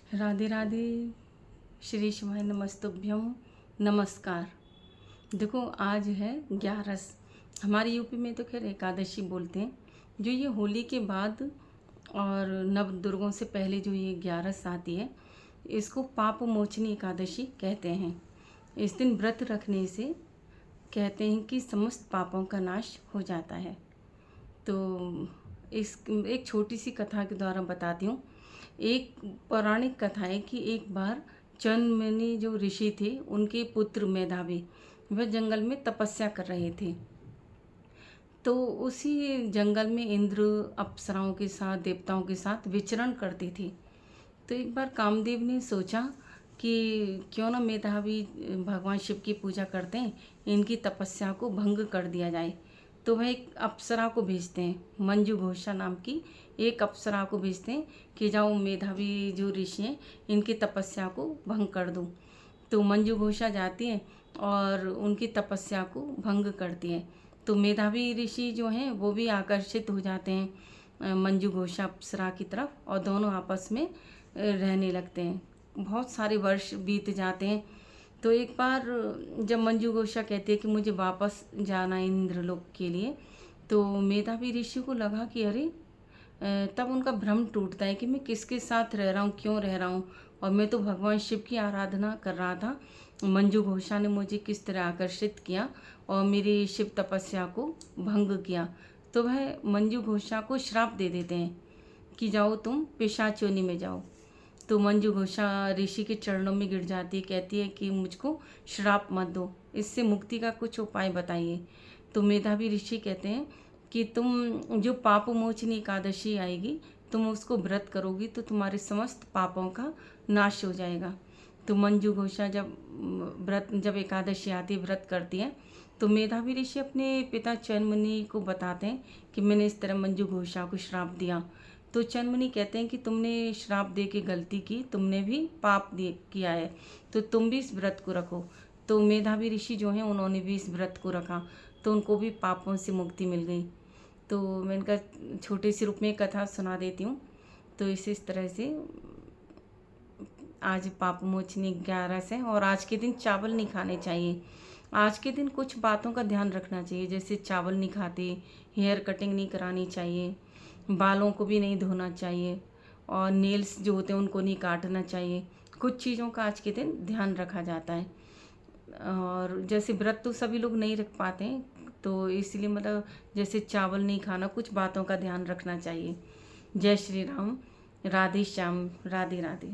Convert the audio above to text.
राधे राधे। श्री शिवाय नमस्तुभ्यम। नमस्कार। देखो, आज है 11। हमारे यूपी में तो खैर एकादशी बोलते हैं। जो ये होली के बाद और नव दुर्गों से पहले जो ये 11 आती है, इसको पाप मोचनी एकादशी कहते हैं। इस दिन व्रत रखने से कहते हैं कि समस्त पापों का नाश हो जाता है। तो इस एक छोटी सी कथा के द्वारा बताती हूँ। एक पौराणिक कथा है कि एक बार चंद्रमणि जो ऋषि थे, उनके पुत्र मेधावी वह जंगल में तपस्या कर रहे थे। तो उसी जंगल में इंद्र अप्सराओं के साथ, देवताओं के साथ विचरण करते थे। तो एक बार कामदेव ने सोचा कि क्यों ना मेधावी भगवान शिव की पूजा करते हैं, इनकी तपस्या को भंग कर दिया जाए। तो वह एक अप्सरा को भेजते हैं, मंजू घोषा नाम की एक अप्सरा को भेजते हैं कि जाओ मेधावी जो ऋषि हैं, इनकी तपस्या को भंग कर दो। तो मंजू घोषा जाती है और उनकी तपस्या को भंग करती है। तो मेधावी ऋषि जो हैं वो भी आकर्षित हो जाते हैं मंजू घोषा अप्सरा की तरफ, और दोनों आपस में रहने लगते हैं। बहुत सारे वर्ष बीत जाते हैं। तो एक बार जब मंजू घोषा कहती है कि मुझे वापस जाना है इंद्रलोक के लिए, तो मेधावी ऋषि को लगा कि अरे, तब उनका भ्रम टूटता है कि मैं किसके साथ रह रहा हूँ, क्यों रह रहा हूँ, और मैं तो भगवान शिव की आराधना कर रहा था। मंजू घोषा ने मुझे किस तरह आकर्षित किया और मेरी शिव तपस्या को भंग किया। तो वह मंजू घोषा को श्राप दे देते हैं कि जाओ तुम पिशाच योनि में जाओ। तो मंजू घोषा ऋषि के चरणों में गिर जाती है, कहती है कि मुझको श्राप मत दो, इससे मुक्ति का कुछ उपाय बताइए। तो मेधावी ऋषि कहते हैं कि तुम जो पाप मोचनी एकादशी आएगी, तुम उसको व्रत करोगी तो तुम्हारे समस्त पापों का नाश हो जाएगा। तो मंजू घोषा जब एकादशी आती है, व्रत करती है, तो मेधावी ऋषि अपने पिता चंद्रमणि को बताते हैं कि मैंने इस तरह मंजू घोषा को श्राप दिया। तो चंद्रमणि कहते हैं कि तुमने श्राप दे के गलती की, तुमने भी पाप किया है, तो तुम भी इस व्रत को रखो। तो मेधावी ऋषि जो हैं उन्होंने भी इस व्रत को रखा, तो उनको भी पापों से मुक्ति मिल गई। तो मैं इनका छोटे से रूप में कथा सुना देती हूँ। तो इस तरह से आज पाप मोचनी 11 है, और आज के दिन चावल नहीं खाने चाहिए। आज के दिन कुछ बातों का ध्यान रखना चाहिए, जैसे चावल नहीं खाते, हेयर कटिंग नहीं करानी चाहिए, बालों को भी नहीं धोना चाहिए, और नेल्स जो होते हैं उनको नहीं काटना चाहिए। कुछ चीज़ों का आज के दिन ध्यान रखा जाता है। और जैसे व्रत तो सभी लोग नहीं रख पाते हैं, तो इसलिए मतलब जैसे चावल नहीं खाना, कुछ बातों का ध्यान रखना चाहिए। जय श्री राम। राधे श्याम। राधे राधे।